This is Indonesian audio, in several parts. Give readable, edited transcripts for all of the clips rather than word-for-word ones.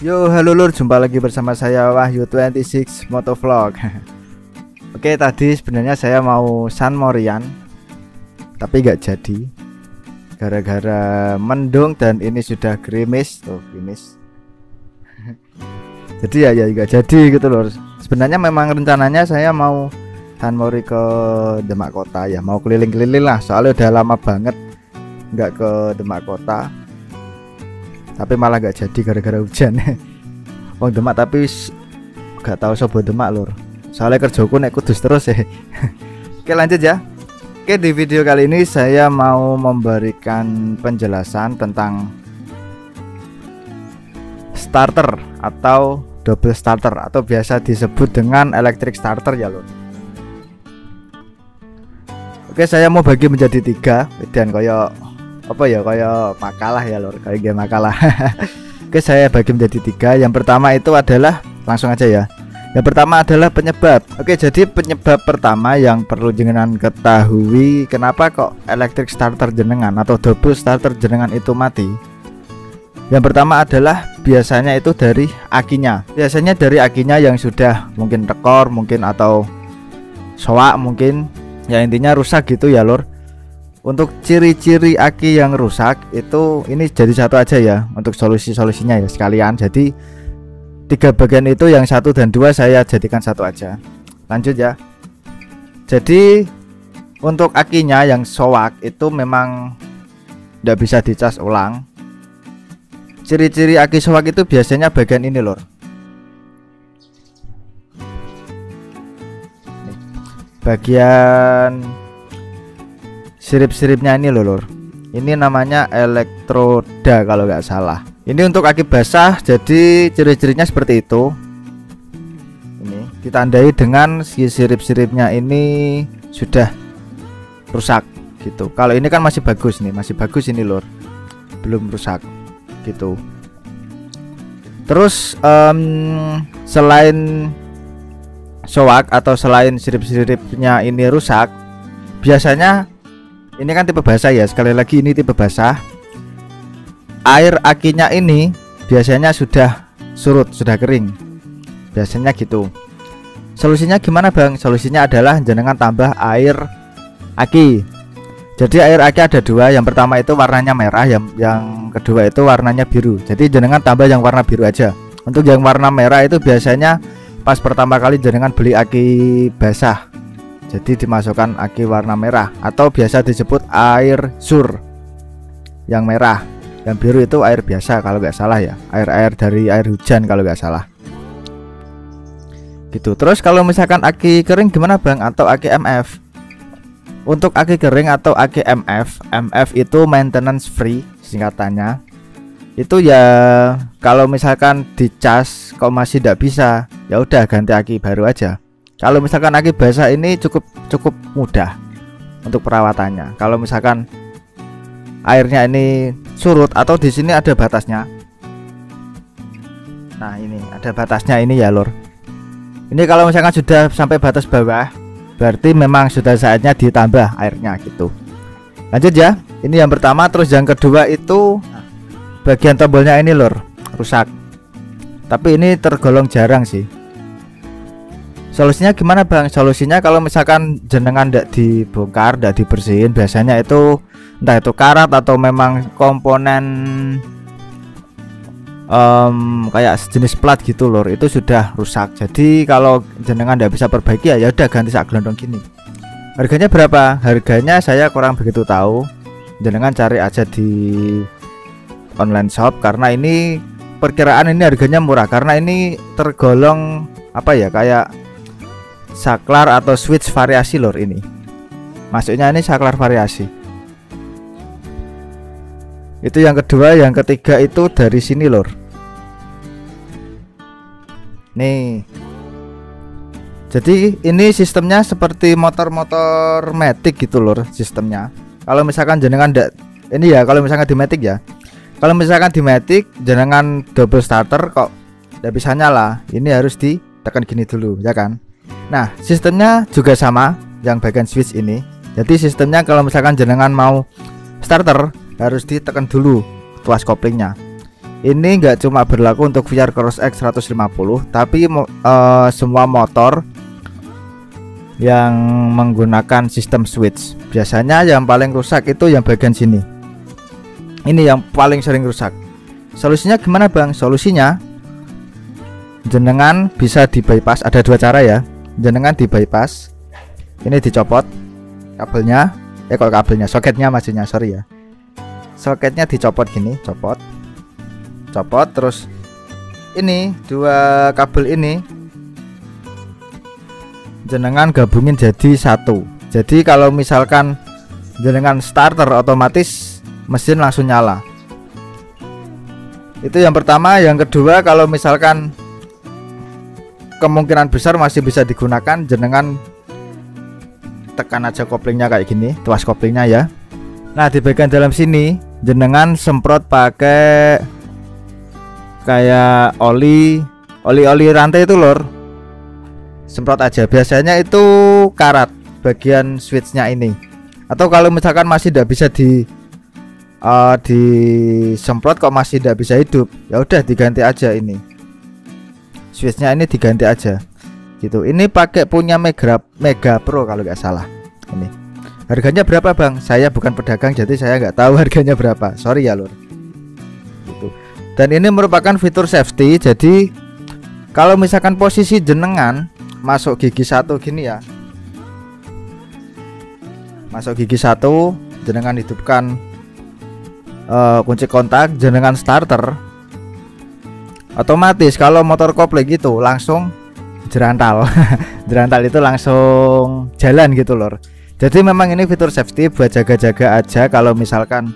Yo, halo lur, jumpa lagi bersama saya Wahyu26 Motovlog. Oke, tadi sebenarnya saya mau San Morian, tapi nggak jadi gara-gara mendung dan ini sudah gerimis, tuh gerimis. Jadi ya nggak jadi gitu lur. Sebenarnya memang rencananya saya mau San Mori ke Demak Kota ya, mau keliling-keliling lah, soalnya udah lama banget nggak ke Demak Kota. Tapi malah gak jadi gara-gara hujan. Wong Demak tapi gak tahu sobo Demak lur. Soalnya kerjaku nek kudus terus ya. Oke, lanjut ya. Oke, di video kali ini saya mau memberikan penjelasan tentang starter atau double starter atau biasa disebut dengan electric starter ya lur. Oke, saya mau bagi menjadi 3 dan koyo apa ya, kayak makalah ya lor, kayak game makalah. Oke, saya bagi menjadi 3. Yang pertama itu adalah, langsung aja ya. Yang pertama adalah penyebab. Oke, jadi penyebab pertama yang perlu jenengan ketahui kenapa kok electric starter jenengan atau double starter jenengan itu mati. Yang pertama adalah biasanya itu dari akinya. Biasanya dari akinya yang sudah mungkin tekor mungkin atau soak mungkin, ya intinya rusak gitu ya lor. Untuk ciri-ciri aki yang rusak itu ini jadi satu aja ya, untuk solusinya ya sekalian. Jadi 3 bagian itu yang 1 dan 2 saya jadikan satu aja. Lanjut ya. Jadi untuk akinya yang soak itu memang tidak bisa dicas ulang. Ciri-ciri aki soak itu biasanya bagian ini lor. Bagian sirip-siripnya ini lur. Ini namanya elektroda kalau nggak salah. Ini untuk aki basah, jadi ciri-cirinya seperti itu. Ini ditandai dengan si sirip-siripnya ini sudah rusak gitu. Kalau ini kan masih bagus nih, masih bagus ini lur, belum rusak gitu. Terus selain soak atau selain sirip-siripnya ini rusak, biasanya ini kan tipe basah ya, sekali lagi ini tipe basah. Air akinya ini biasanya sudah surut, sudah kering. Biasanya gitu. Solusinya gimana bang? Solusinya adalah jenengan tambah air aki. Jadi air aki ada 2. Yang pertama itu warnanya merah, yang kedua itu warnanya biru. Jadi jenengan tambah yang warna biru aja. Untuk yang warna merah itu biasanya pas pertama kali jenengan beli aki basah, jadi dimasukkan aki warna merah atau biasa disebut air sur yang merah. Yang biru itu air biasa kalau nggak salah ya, air dari air hujan kalau nggak salah gitu. Terus kalau misalkan aki kering gimana bang, atau aki MF? Untuk aki kering atau aki MF itu maintenance free singkatannya. Itu ya kalau misalkan dicas kok masih tidak bisa, ya udah ganti aki baru aja. Kalau misalkan aki basah ini cukup mudah untuk perawatannya. Kalau misalkan airnya ini surut atau di sini ada batasnya. Nah, ini ada batasnya ini ya, lur. Ini kalau misalkan sudah sampai batas bawah, berarti memang sudah saatnya ditambah airnya gitu. Lanjut ya. Ini yang pertama, terus yang kedua itu bagian tombolnya ini, lur, rusak. Tapi ini tergolong jarang sih. Solusinya gimana bang? Solusinya kalau misalkan jenengan tidak dibongkar, tidak dibersihin, biasanya itu entah itu karat atau memang komponen kayak sejenis plat gitu lor, itu sudah rusak. Jadi kalau jenengan tidak bisa perbaiki ya udah ganti sak gelondong gini. Harganya berapa? Harganya saya kurang begitu tahu. Jenengan cari aja di online shop, karena ini perkiraan ini harganya murah, karena ini tergolong apa ya, kayak saklar atau switch variasi lor ini. Masuknya ini saklar variasi. Itu yang kedua. Yang ketiga itu dari sini lor. Nih. Jadi ini sistemnya seperti motor-motor matic gitu lor sistemnya. Kalau misalkan jenengan ini ya, kalau misalkan di matic ya. Kalau misalkan di matic jenengan double starter kok tidak bisa nyala, ini harus ditekan gini dulu ya kan. Nah, sistemnya juga sama yang bagian switch ini. Jadi sistemnya kalau misalkan jenengan mau starter harus ditekan dulu tuas koplingnya. Ini nggak cuma berlaku untuk VR Cross X 150, tapi semua motor yang menggunakan sistem switch. Biasanya yang paling rusak itu yang bagian sini. Ini yang paling sering rusak. Solusinya gimana Bang? Solusinya jenengan bisa di bypass. Ada dua cara ya. Jenengan di bypass. Ini dicopot kabelnya. Kalau kabelnya, soketnya maksudnya, sorry ya. Soketnya dicopot gini, copot, terus ini dua kabel ini jenengan gabungin jadi satu. Jadi kalau misalkan jenengan starter, otomatis mesin langsung nyala. Itu yang pertama. Yang kedua, kalau misalkan kemungkinan besar masih bisa digunakan, jenengan tekan aja koplingnya kayak gini, tuas koplingnya ya. Nah, di bagian dalam sini jenengan semprot pakai kayak oli rantai itu lor. Semprot aja. Biasanya itu karat bagian switchnya ini. Atau kalau misalkan masih tidak bisa disemprot kok masih tidak bisa hidup, ya udah diganti aja ini. Switchnya ini diganti aja. Gitu. Ini pakai punya Mega Pro kalau nggak salah. Ini. Harganya berapa Bang? Saya bukan pedagang jadi saya nggak tahu harganya berapa. Sorry ya lur. Gitu. Dan ini merupakan fitur safety. Jadi kalau misalkan posisi jenengan masuk gigi satu gini ya. Masuk gigi satu, jenengan hidupkan kunci kontak, jenengan starter, otomatis kalau motor kopling gitu langsung jerantal. Jerantal itu langsung jalan gitu lor. Jadi memang ini fitur safety buat jaga-jaga aja kalau misalkan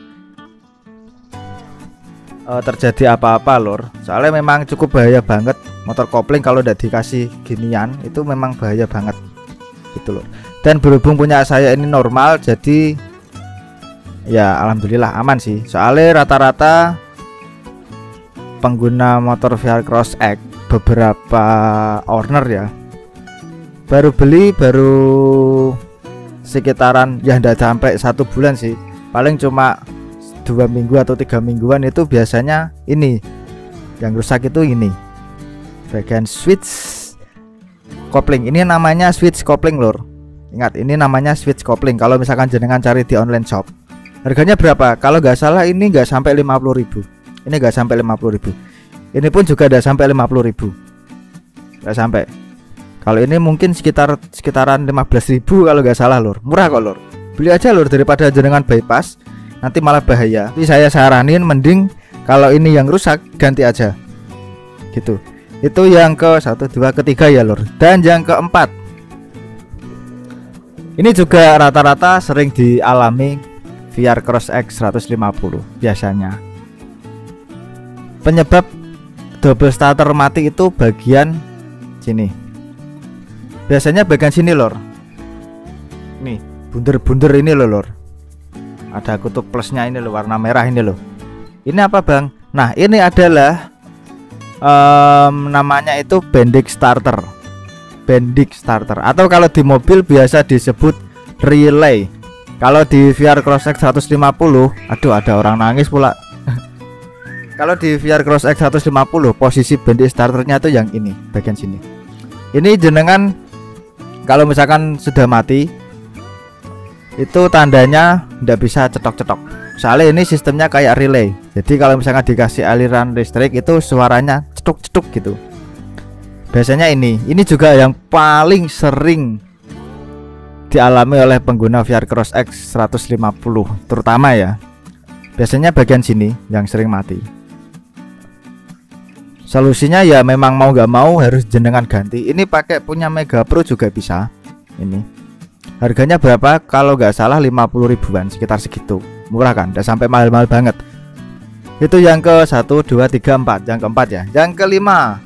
terjadi apa-apa lor. Soalnya memang cukup bahaya banget motor kopling kalau udah dikasih ginian, itu memang bahaya banget gitu loh. Dan berhubung punya saya ini normal, jadi ya alhamdulillah aman sih. Soalnya rata-rata pengguna motor VR Cross X, beberapa owner ya, baru beli sekitaran ya tidak sampai 1 bulan sih, paling cuma 2 minggu atau 3 mingguan. Itu biasanya ini yang rusak itu ini bagian switch kopling. Ini namanya switch kopling lor. Ingat, ini namanya switch kopling. Kalau misalkan jenengan cari di online shop, harganya berapa? Kalau nggak salah ini nggak sampai 50.000. Ini nggak sampai 50.000. Ini pun juga nggak sampai 50.000. Nggak sampai. Kalau ini mungkin sekitaran 15.000 kalau nggak salah lor. Murah kok lor. Beli aja lor, daripada jenengan bypass nanti malah bahaya. Jadi saya saranin mending kalau ini yang rusak ganti aja. Gitu. Itu yang ke 1, 2, ketiga ya lor. Dan yang keempat, ini juga rata-rata sering dialami VR Cross X 150 biasanya. Penyebab double starter mati itu bagian sini. Biasanya bagian sini lor. Nih, bunder-bunder ini loh lor. Ada kutub plusnya ini loh, warna merah ini loh. Ini apa Bang? Nah, ini adalah namanya itu bending starter. Bending starter, atau kalau di mobil biasa disebut relay. Kalau di VR Cross X 150, aduh ada orang nangis pula. Kalau di VR Cross X 150 posisi bending starternya itu yang ini, bagian sini. Ini jenengan kalau misalkan sudah mati, itu tandanya tidak bisa cetok-cetok. Soalnya ini sistemnya kayak relay. Jadi kalau misalkan dikasih aliran listrik itu suaranya cetuk-cetuk gitu. Biasanya ini juga yang paling sering dialami oleh pengguna VR Cross X 150 terutama ya. Biasanya bagian sini yang sering mati. Solusinya ya memang mau nggak mau harus jenengan ganti. Ini pakai punya Mega Pro juga bisa. Ini harganya berapa? Kalau nggak salah 50 ribuan, sekitar segitu. Murah kan? Nggak sampai mahal-mahal banget. Itu yang ke 1, 2, 3, 4. Yang keempat ya. Yang kelima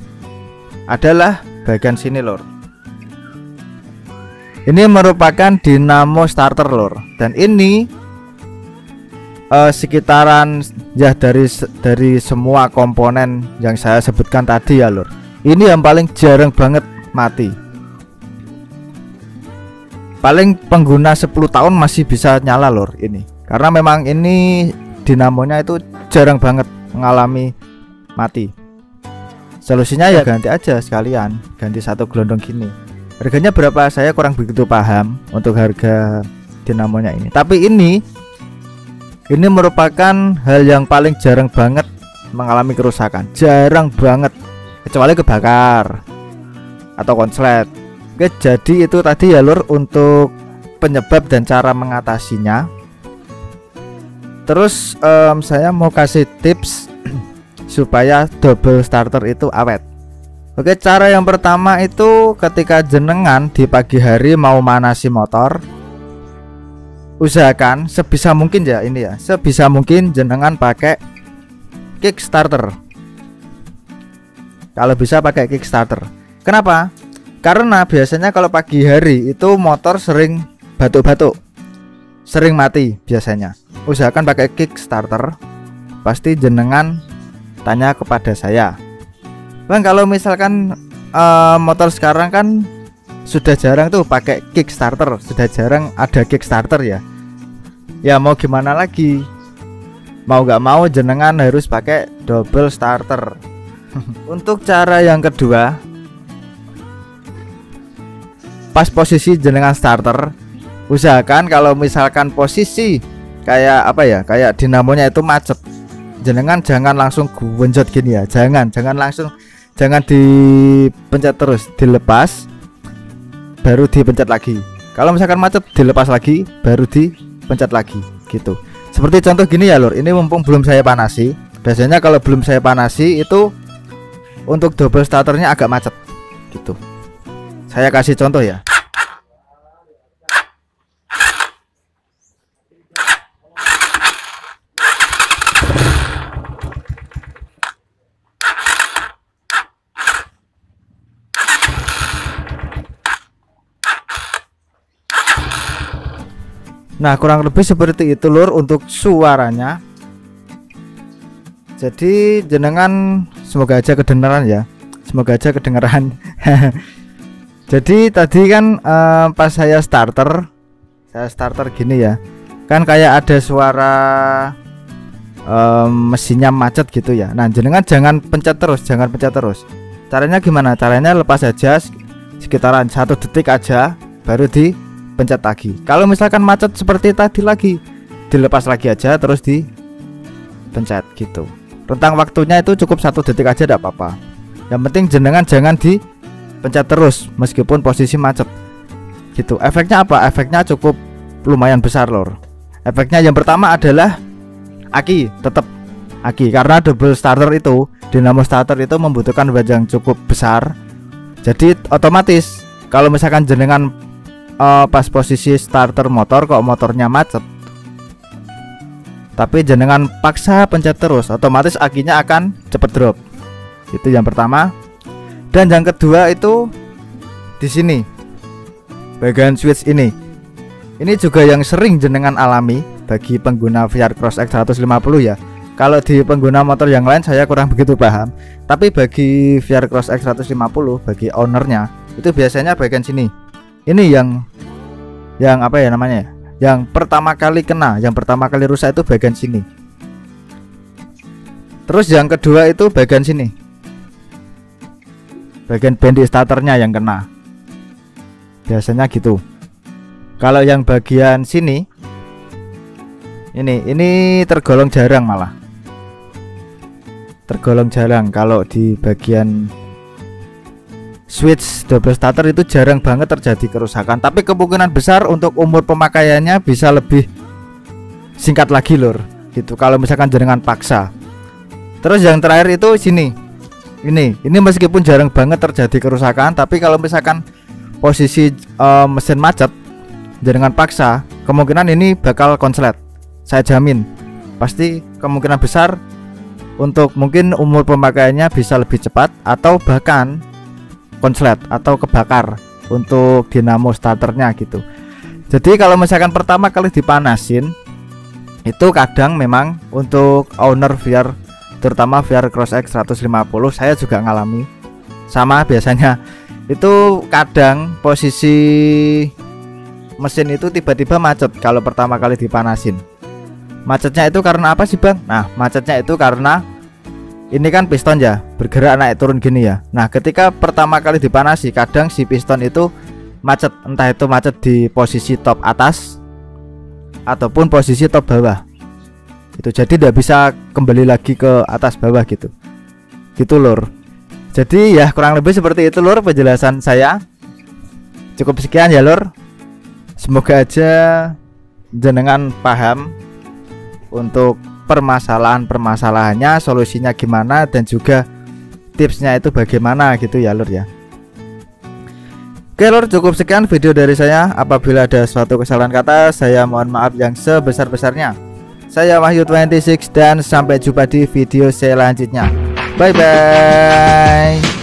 adalah bagian sini lor. Ini merupakan dinamo starter lor. Dan ini sekitaran ya dari semua komponen yang saya sebutkan tadi ya lor, ini yang paling jarang banget mati. Paling pengguna 10 tahun masih bisa nyala lor ini. Karena memang ini dinamonya itu jarang banget mengalami mati. Solusinya ya ganti aja sekalian, ganti satu gelondong gini. Harganya berapa saya kurang begitu paham untuk harga dinamonya ini. Tapi ini merupakan hal yang paling jarang banget mengalami kerusakan. Jarang banget, kecuali kebakar atau konslet. Oke, jadi itu tadi ya lur untuk penyebab dan cara mengatasinya. Terus saya mau kasih tips supaya double starter itu awet. Oke, cara yang pertama itu ketika jenengan di pagi hari mau manasi motor, usahakan sebisa mungkin ya, ini ya, sebisa mungkin jenengan pakai kickstarter. Kalau bisa pakai kickstarter. Kenapa? Karena biasanya kalau pagi hari itu motor sering batuk-batuk, sering mati biasanya. Usahakan pakai kickstarter. Pasti jenengan tanya kepada saya, Bang, kalau misalkan motor sekarang kan sudah jarang tuh pakai kickstarter, sudah jarang ada kickstarter ya. Ya mau gimana lagi, mau gak mau jenengan harus pakai double starter. Untuk cara yang kedua, pas posisi jenengan starter, usahakan kalau misalkan posisi kayak apa ya, kayak dinamonya itu macet, jenengan jangan langsung genjot gini ya, jangan langsung, jangan dipencet terus, dilepas baru dipencet lagi. Kalau misalkan macet dilepas lagi baru dipencet lagi gitu. Seperti contoh gini ya lur, ini mumpung belum saya panasi. Biasanya kalau belum saya panasi itu untuk double starternya agak macet gitu. Saya kasih contoh ya. Nah, kurang lebih seperti itu lur untuk suaranya. Jadi jenengan semoga aja kedengeran ya. Semoga aja kedengeran. Jadi tadi kan pas saya starter gini ya, kan kayak ada suara mesinnya macet gitu ya. Nah, jenengan jangan pencet terus, jangan pencet terus. Caranya gimana? Caranya lepas aja sekitaran 1 detik aja baru dipencet lagi. Kalau misalkan macet seperti tadi lagi, dilepas lagi aja terus dipencet gitu. Rentang waktunya itu cukup 1 detik aja, tidak apa-apa. Yang penting jenengan jangan dipencet terus meskipun posisi macet gitu. Efeknya apa? Efeknya cukup lumayan besar lor. Efeknya yang pertama adalah aki, tetap aki, karena double starter itu, dinamo starter itu membutuhkan watt yang cukup besar. Jadi otomatis kalau misalkan jenengan pas posisi starter motor kok motornya macet, tapi jenengan paksa pencet terus, otomatis akinya akan cepet drop. Itu yang pertama. Dan yang kedua itu di sini bagian switch ini. Ini juga yang sering jenengan alami bagi pengguna VR Cross X 150 ya. Kalau di pengguna motor yang lain saya kurang begitu paham, tapi bagi VR Cross X 150 bagi ownernya itu biasanya bagian sini. Ini yang apa ya namanya? Yang pertama kali kena, yang pertama kali rusak itu bagian sini. Terus yang kedua itu bagian sini, bagian bendi starternya yang kena. Biasanya gitu. Kalau yang bagian sini ini tergolong jarang, malah tergolong jarang. Kalau di bagian switch double starter itu jarang banget terjadi kerusakan, tapi kemungkinan besar untuk umur pemakaiannya bisa lebih singkat lagi lur gitu kalau misalkan jenengan paksa. Terus yang terakhir itu sini. Ini meskipun jarang banget terjadi kerusakan, tapi kalau misalkan posisi mesin macet jenengan paksa, kemungkinan ini bakal konslet. Saya jamin. Pasti kemungkinan besar untuk mungkin umur pemakaiannya bisa lebih cepat atau bahkan konslet atau kebakar untuk dinamo starternya gitu. Jadi kalau misalkan pertama kali dipanasin itu kadang memang untuk owner VR, terutama VR Cross X 150, saya juga ngalami sama. Biasanya itu kadang posisi mesin itu tiba-tiba macet kalau pertama kali dipanasin. Macetnya itu karena apa sih bang? Nah, macetnya itu karena ini kan piston ya, bergerak naik turun gini ya. Nah ketika pertama kali dipanasi, kadang si piston itu macet, entah itu macet di posisi top atas ataupun posisi top bawah itu, jadi tidak bisa kembali lagi ke atas bawah gitu lur. Jadi ya kurang lebih seperti itu lur penjelasan saya. Cukup sekian ya lur, semoga aja jenengan paham untuk permasalahannya, solusinya gimana, dan juga tipsnya itu bagaimana gitu ya lur ya. Oke lur, cukup sekian video dari saya. Apabila ada suatu kesalahan kata, saya mohon maaf yang sebesar-besarnya. Saya Wahyu26 dan sampai jumpa di video selanjutnya. Bye bye.